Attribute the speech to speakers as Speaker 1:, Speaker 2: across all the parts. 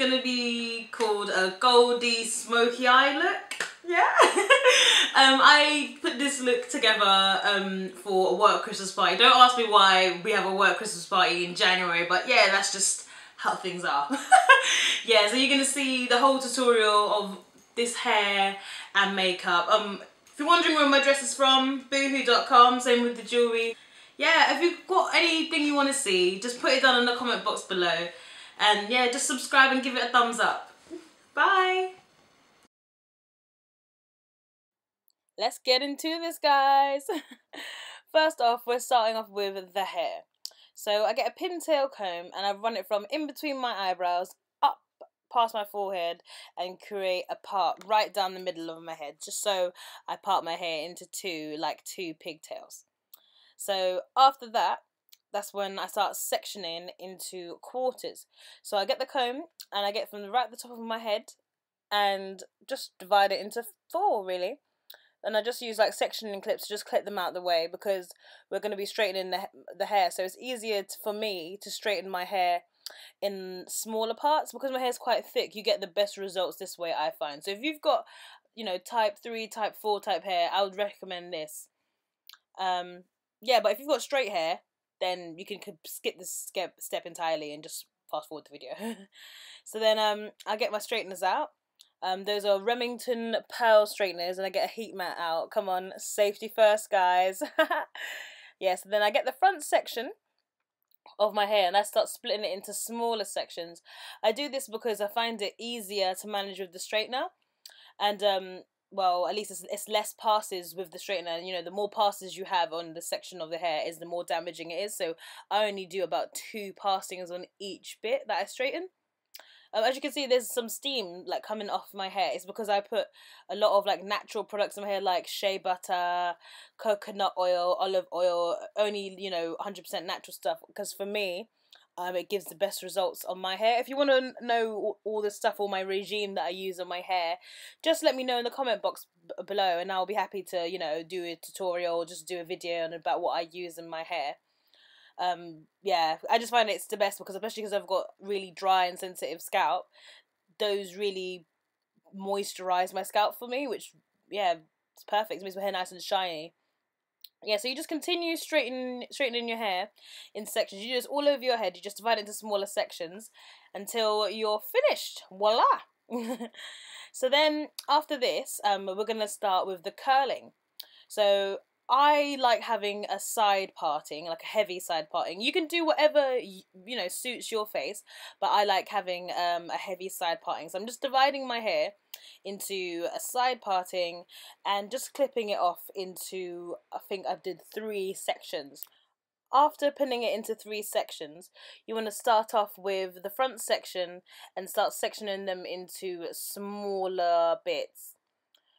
Speaker 1: going to be called a Goldie Smoky Eye look. Yeah. I put this look together for a work Christmas party. Don't ask me why we have a work Christmas party in January, but yeah, that's just how things are. Yeah, so you're going to see the whole tutorial of this hair and makeup. If you're wondering where my dress is from, boohoo.com, same with the jewellery. Yeah, if you've got anything you want to see, just put it down in the comment box below. And yeah, just subscribe and give it a thumbs up. Bye! Let's get into this, guys. First off, we're starting off with the hair. So I get a pintail comb and I run it from in between my eyebrows up past my forehead and create a part right down the middle of my head, just so I part my hair into two pigtails. So after that, that's when I start sectioning into quarters. So I get the comb and I get from right at the top of my head and just divide it into 4 really. And I just use like sectioning clips to just clip them out of the way because we're going to be straightening the hair. So it's easier for me to straighten my hair in smaller parts because my hair is quite thick. You get the best results this way, I find. So if you've got, you know, type 3, type 4 type hair, I would recommend this. Yeah, but if you've got straight hair, then you can skip this step entirely and just fast forward the video. So then I get my straighteners out. Those are Remington pearl straighteners, and I get a heat mat out. Come on, safety first, guys. Yeah, so then I get the front section of my hair and I start splitting it into smaller sections. I do this because I find it easier to manage with the straightener, and well, at least it's less passes with the straightener. And you know, the more passes you have on the section of the hair is the more damaging it is. So I only do about 2 passings on each bit that I straighten. As you can see, there's some steam like coming off my hair. It's because I put a lot of like natural products in my hair, like shea butter, coconut oil, olive oil, only, you know, 100% natural stuff. Because for me, it gives the best results on my hair. If you want to know all the stuff, all my regime that I use on my hair, just let me know in the comment box below, and I'll be happy to, you know, do a tutorial or just do a video on about what I use in my hair. Yeah, I just find it's the best because, especially because I've got really dry and sensitive scalp, those really moisturize my scalp for me, which, yeah, it's perfect. It makes my hair nice and shiny. Yeah, so you just continue straightening your hair in sections. You do this all over your head. You just divide it into smaller sections until you're finished. Voila! So then after this, we're going to start with the curling. So I like having a side parting, like a heavy side parting. You can do whatever, you know, suits your face, but I like having a heavy side parting. So I'm just dividing my hair into a side parting and just clipping it off into, I think I did 3 sections. After pinning it into 3 sections, you want to start off with the front section and start sectioning them into smaller bits.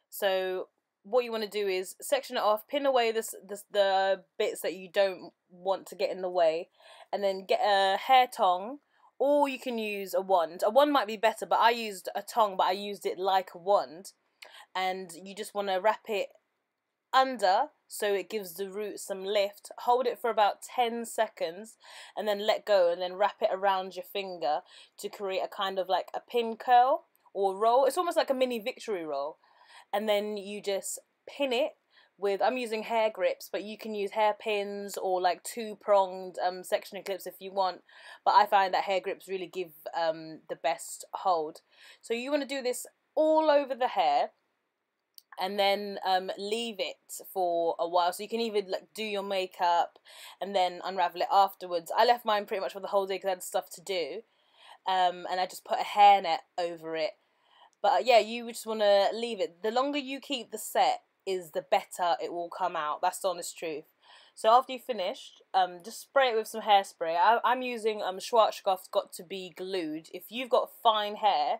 Speaker 1: So what you want to do is section it off, pin away the bits that you don't want to get in the way, and then get a hair tong, or you can use a wand. A wand might be better, but I used a tong, but I used it like a wand. And you just want to wrap it under so it gives the root some lift. Hold it for about 10 seconds and then let go, and then wrap it around your finger to create a kind of like a pin curl or roll. It's almost like a mini victory roll. And then you just pin it with, I'm using hair grips, but you can use hair pins or like 2-pronged sectioning clips if you want. But I find that hair grips really give the best hold. So you want to do this all over the hair and then leave it for a while. So you can even like do your makeup and then unravel it afterwards. I left mine pretty much for the whole day because I had stuff to do. And I just put a hairnet over it. But yeah, you just want to leave it. The longer you keep the set is the better it will come out. That's the honest truth. So after you've finished, just spray it with some hairspray. I'm using Schwarzkopft Got to Be Glued. If you've got fine hair,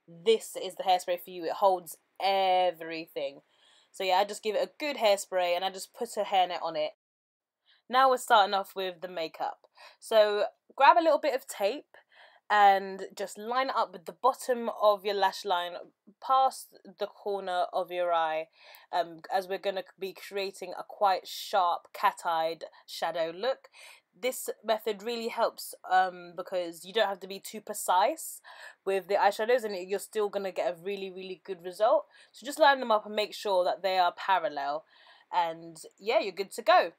Speaker 1: this is the hairspray for you. It holds everything. So yeah, I just give it a good hairspray and I just put a hairnet on it. Now we're starting off with the makeup. So grab a little bit of tape and just line it up with the bottom of your lash line past the corner of your eye, as we're going to be creating a quite sharp cat-eyed shadow look. this method really helps because you don't have to be too precise with the eyeshadows, and you're still going to get a really good result. So just line them up and make sure that they are parallel, and yeah, you're good to go.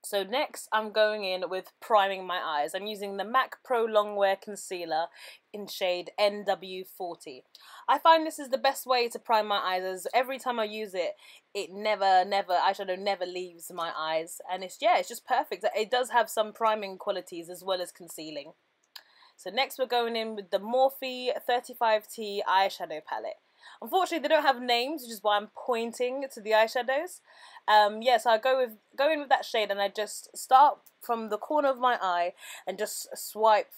Speaker 1: So next I'm going in with priming my eyes. I'm using the MAC Pro Longwear Concealer in shade NW40. I find this is the best way to prime my eyes, as every time I use it, eyeshadow never leaves my eyes. And it's just perfect. It does have some priming qualities as well as concealing. So next we're going in with the Morphe 35T eyeshadow palette. Unfortunately, they don't have names, which is why I'm pointing to the eyeshadows. So I go in with that shade, and I just start from the corner of my eye and just swipe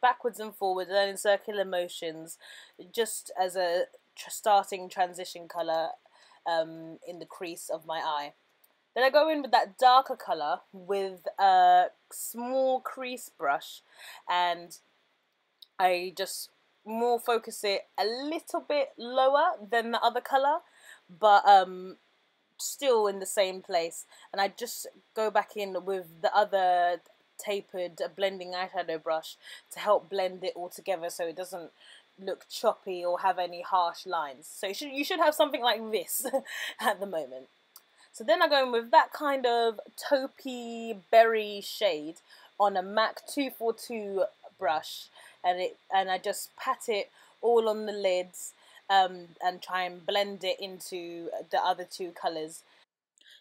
Speaker 1: backwards and forwards, and then in circular motions, just as a starting transition colour in the crease of my eye. Then I go in with that darker colour with a small crease brush, and I just more focus it a little bit lower than the other colour, but still in the same place. And I just go back in with the other tapered blending eyeshadow brush to help blend it all together so it doesn't look choppy or have any harsh lines. So you should have something like this at the moment. So then I go in with that kind of taupey berry shade on a MAC 242 brush, and I just pat it all on the lids and try and blend it into the other two colours.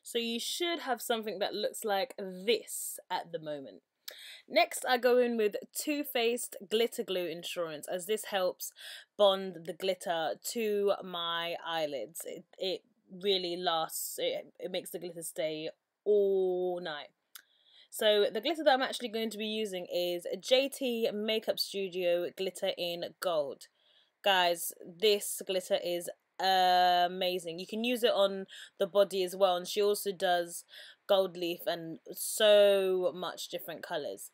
Speaker 1: So you should have something that looks like this at the moment. Next, I go in with Too Faced Glitter Glue Insurance, as this helps bond the glitter to my eyelids. It really lasts. It makes the glitter stay all night. So the glitter that I'm actually going to be using is JT Makeup Studio Glitter in Gold. Guys, this glitter is amazing. You can use it on the body as well, and she also does gold leaf and so much different colours.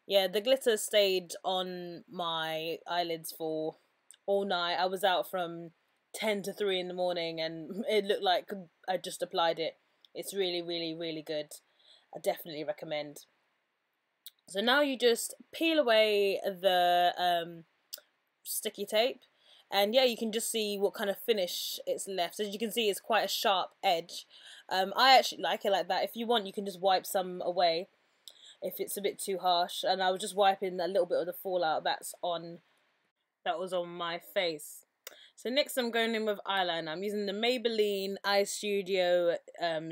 Speaker 1: Yeah, the glitter stayed on my eyelids for all night. I was out from 10 to 3 in the morning, and it looked like I just applied it. It's really good. I definitely recommend. So now you just peel away the sticky tape, and yeah, you can just see what kind of finish it's left. As you can see, it's quite a sharp edge. I actually like it like that. If you want, you can just wipe some away if it's a bit too harsh, and I was just wiping a little bit of the fallout that was on my face. So next I'm going in with eyeliner. I'm using the Maybelline Eye Studio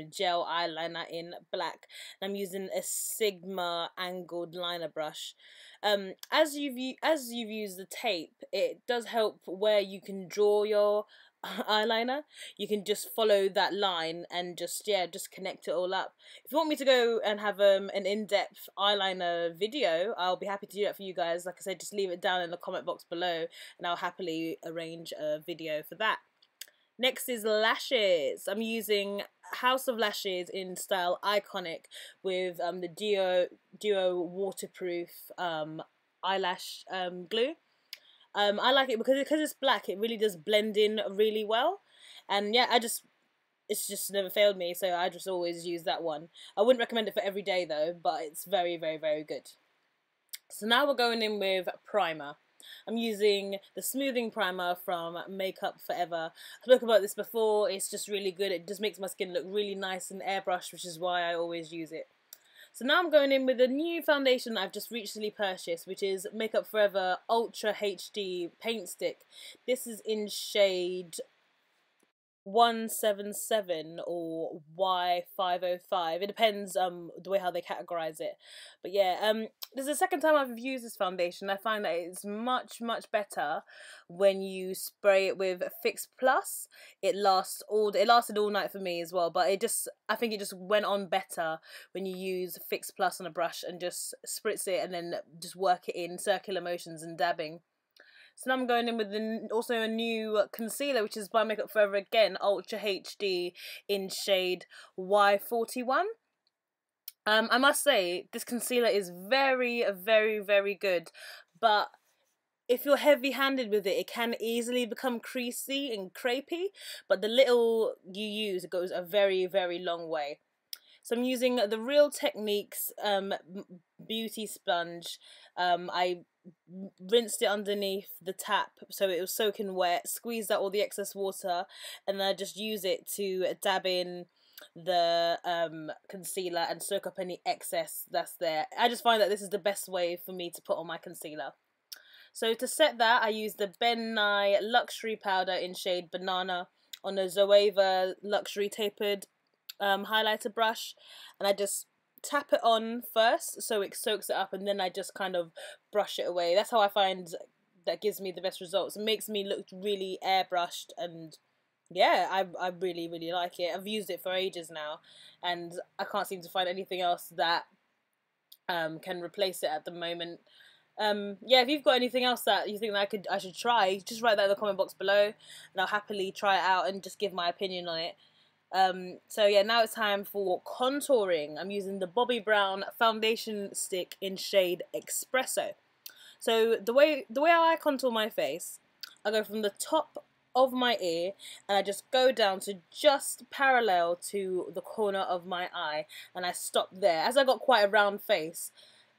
Speaker 1: gel eyeliner in black. And I'm using a Sigma angled liner brush. As you've used the tape, it does help where you can draw your eyeliner. You can just follow that line and just connect it all up. If you want me to go and have an in-depth eyeliner video, I'll be happy to do that for you guys. Like I said, just leave it down in the comment box below, and I'll happily arrange a video for that. Next is lashes. I'm using House of Lashes in style Iconic with the Duo waterproof eyelash glue. I like it because it's black. It really does blend in really well, and yeah, it's just never failed me. So I just always use that one. I wouldn't recommend it for every day though, but it's very good. So now we're going in with primer. I'm using the smoothing primer from Makeup Forever. I spoke about this before. It's just really good. It just makes my skin look really nice and airbrushed, which is why I always use it. So now I'm going in with a new foundation that I've just recently purchased, which is Makeup Forever Ultra HD Paint Stick. This is in shade 177 or Y505. It depends the way how they categorize it. But yeah, this is the second time I've used this foundation. I find that it's much better when you spray it with Fix Plus. It lasted all night for me as well, but I think it just went on better when you use Fix Plus on a brush and just spritz it and then just work it in circular motions and dabbing. So now I'm going in with also a new concealer, which is by Makeup Forever again, Ultra HD in shade Y41. I must say, this concealer is very good, but if you're heavy-handed with it, it can easily become creasy and crepey, but the little you use, it goes a very long way. So I'm using the Real Techniques beauty sponge. I rinsed it underneath the tap so it was soaking wet, squeezed out all the excess water, and then I just use it to dab in the concealer and soak up any excess that's there. I just find that this is the best way for me to put on my concealer. So to set that, I use the Nye Luxury Powder in shade Banana on a Zoeva Luxury Tapered highlighter brush, and I just tap it on first so it soaks it up, and then I just kind of brush it away. That's how I find that gives me the best results. It makes me look really airbrushed, and yeah, I really like it. I've used it for ages now, and I can't seem to find anything else that can replace it at the moment. Yeah, if you've got anything else that you think that I should try, just write that in the comment box below, and I'll happily try it out and just give my opinion on it. So yeah, now it's time for contouring. I'm using the Bobbi Brown Foundation Stick in shade Expresso. So the way I contour my face, I go from the top of my ear and I just go down to just parallel to the corner of my eye, and I stop there. As I got quite a round face,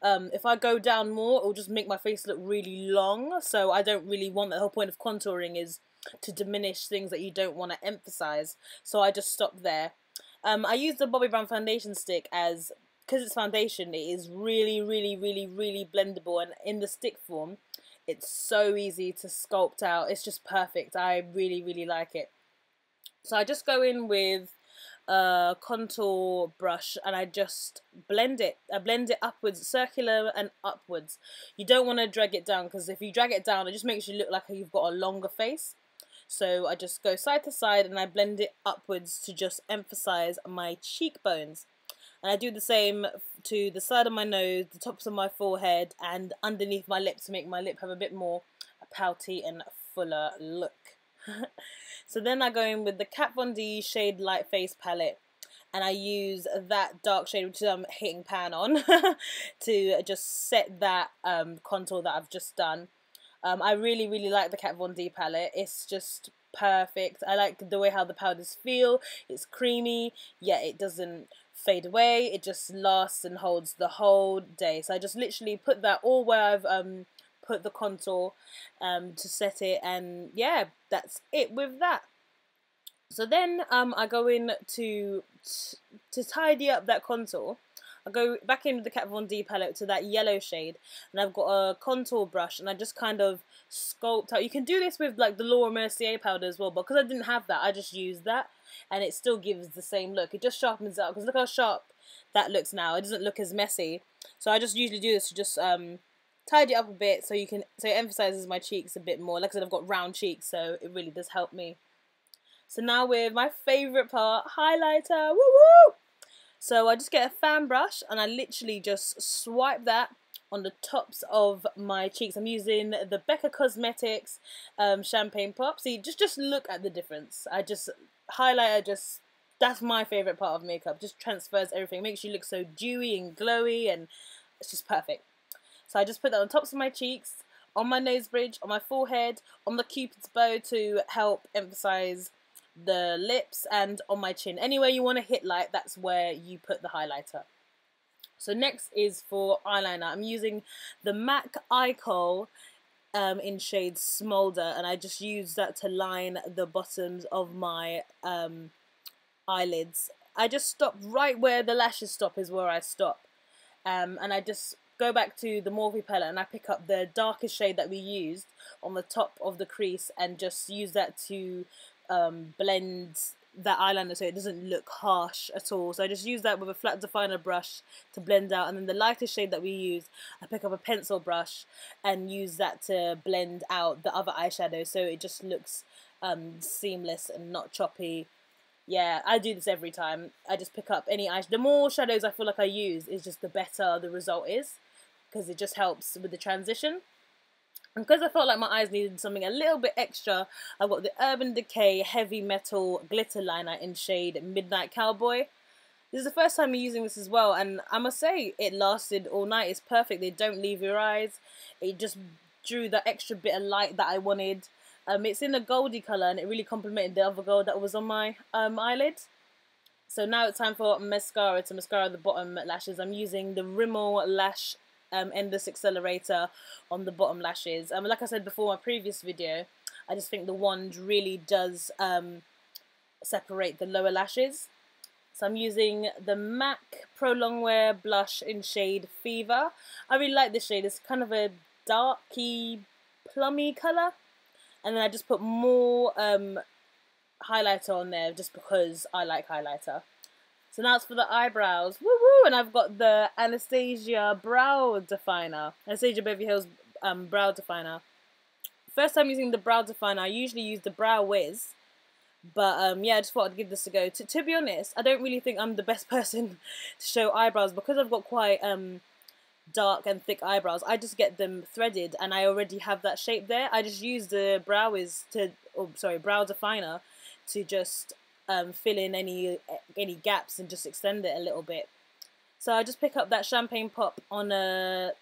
Speaker 1: if I go down more, it will just make my face look really long, so I don't really want that. The whole point of contouring is to diminish things that you don't want to emphasize, so I just stop there. I use the Bobbi Brown Foundation Stick as, because it's foundation, it is really blendable, and in the stick form it's so easy to sculpt out. It's just perfect. I really like it. So I just go in with a contour brush and I just blend it. I blend it upwards, circular and upwards. You don't want to drag it down, because if you drag it down, it just makes you look like you've got a longer face. So I just go side to side and I blend it upwards to just emphasize my cheekbones. And I do the same to the side of my nose, the tops of my forehead, and underneath my lips to make my lip have a bit more pouty and fuller look. So then I go in with the Kat Von D Shade Light Face Palette, and I use that dark shade, which I'm hitting pan on, to just set that contour that I've just done. I really like the Kat Von D palette. It's just perfect. I like the way how the powders feel. It's creamy, yet it doesn't fade away. It just lasts and holds the whole day. So I just literally put that all where I've put the contour to set it, and yeah, that's it with that. So then I go in to tidy up that contour. I go back in with the Kat Von D palette to that yellow shade, and I've got a contour brush, and I just kind of sculpt out. You can do this with like the Laura Mercier powder as well, but because I didn't have that, I just used that, and it still gives the same look. It just sharpens it out, because look how sharp that looks now. It doesn't look as messy. So I just usually do this to just tidy it up a bit, so it emphasizes my cheeks a bit more. Like I said, I've got round cheeks, so it really does help me. So now with my favourite part, highlighter. Woo woo! So I just get a fan brush and I literally just swipe that on the tops of my cheeks. I'm using the Becca Cosmetics Champagne Pop. See, just look at the difference. Highlighter, that's my favourite part of makeup. Just transfers everything. It makes you look so dewy and glowy, and it's just perfect. So I just put that on tops of my cheeks, on my nose bridge, on my forehead, on the Cupid's bow to help emphasize the lips, and on my chin. Anywhere you want to hit light, that's where you put the highlighter. So next is for eyeliner. I'm using the MAC Eye Kohl in shade Smolder, and I just use that to line the bottoms of my eyelids. I just stop right where the lashes stop, is where I stop. And I just go back to the Morphe palette and I pick up the darkest shade that we used on the top of the crease, and just use that to blend that eyeliner so it doesn't look harsh at all. So I just use that with a flat definer brush to blend out, and then the lightest shade that we use, I pick up a pencil brush and use that to blend out the other eyeshadow so it just looks seamless and not choppy. Yeah, I do this every time. I just pick up any eyeshadow. The more shadows I feel like I use, is just the better the result is, because it just helps with the transition. And because I felt like my eyes needed something a little bit extra, I've got the Urban Decay Heavy Metal Glitter Liner in shade Midnight Cowboy. This is the first time I'm using this as well, and I must say it lasted all night. It's perfect. They don't leave your eyes. It just drew that extra bit of light that I wanted. It's in a goldy colour, and it really complemented the other gold that was on my eyelid. So now it's time for mascara, to mascara the bottom lashes. I'm using the Rimmel Lash Endless Accelerator on the bottom lashes. Like I said before, my previous video, I just think the wand really does separate the lower lashes. So I'm using the MAC Pro Longwear blush in shade Fever. I really like this shade. It's kind of a darky, plummy colour. And then I just put more highlighter on there just because I like highlighter. So now it's for the eyebrows. Woo woo! And I've got the Anastasia Brow Definer. Anastasia Beverly Hills Brow Definer. First time using the brow definer. I usually use the Brow Wiz. But yeah, I just thought I'd give this a go. To be honest, I don't really think I'm the best person to show eyebrows because I've got quite dark and thick eyebrows. I just get them threaded and I already have that shape there. I just use the Brow Definer to just fill in any gaps and just extend it a little bit. So I just pick up that champagne pop on a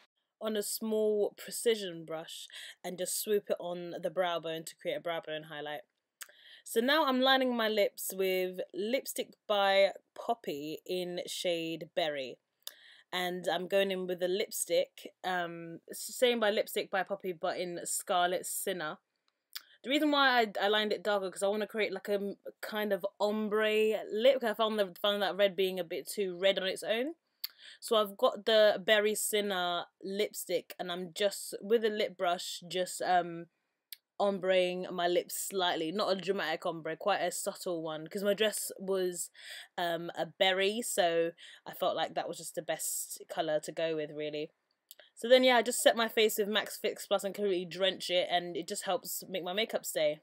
Speaker 1: small precision brush and just swoop it on the brow bone to create a brow bone highlight. So now I'm lining my lips with lipstick by Poppy in shade Berry. And I'm going in with a lipstick, same by Lipstick by Poppy, but in Scarlet Sinner. The reason why I lined it darker, because I want to create like a kind of ombre lip. I found that red being a bit too red on its own. So I've got the Berry Sinner lipstick, and I'm just, with a lip brush, just ombreing my lips slightly. Not a dramatic ombre, quite a subtle one, because my dress was a berry, so I felt like that was just the best colour to go with, really. So then yeah, I just set my face with Max Fix Plus and completely drench it, and it just helps make my makeup stay.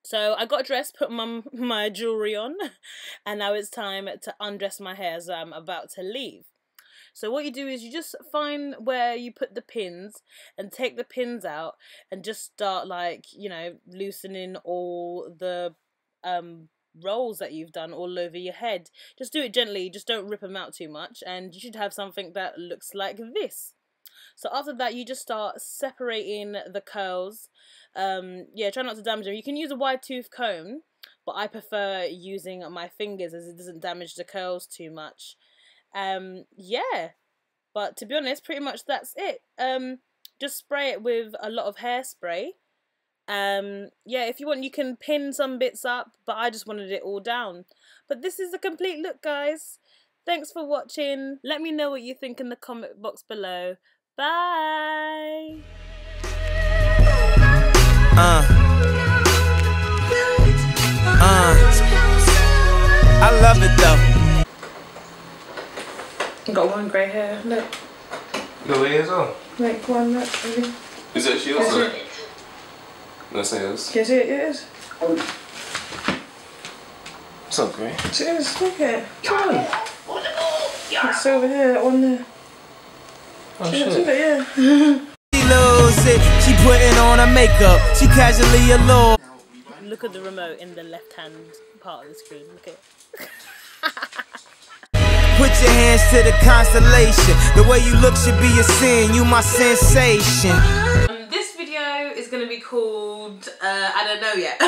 Speaker 1: So I got dressed, put my jewellery on, and now it's time to undress my hair as I'm about to leave. So what you do is you just find where you put the pins and take the pins out and just start, like, you know, loosening all the rolls that you've done all over your head. Just do it gently, just don't rip them out too much, and you should have something that looks like this. So after that, you just start separating the curls. Yeah, try not to damage them. You can use a wide tooth comb, but I prefer using my fingers as it doesn't damage the curls too much. Yeah, but to be honest, pretty much that's it. Just spray it with a lot of hairspray. Yeah, if you want, you can pin some bits up, but I just wanted it all down. But this is the complete look, guys. Thanks for watching. Let me know what you think in the comment box below. Bye.
Speaker 2: I love it though.
Speaker 1: Got one grey hair, look.
Speaker 3: The way as well?
Speaker 1: Like one, look, really.
Speaker 3: Is that she also? Let's say this.
Speaker 1: Can you see it? It is.
Speaker 3: It's not grey.
Speaker 1: It is, look at it. Come on. It's over here, that one there.
Speaker 3: Oh
Speaker 1: See
Speaker 3: shit.
Speaker 1: It, yeah.
Speaker 2: She loves it. She putting on her makeup. She casually alone.
Speaker 1: Look at the remote in the left-hand part of the screen. Look at it.
Speaker 2: Put your hands to the constellation. The way you look should be a sin. You my sensation.
Speaker 1: This video is going to be called, I don't know yet.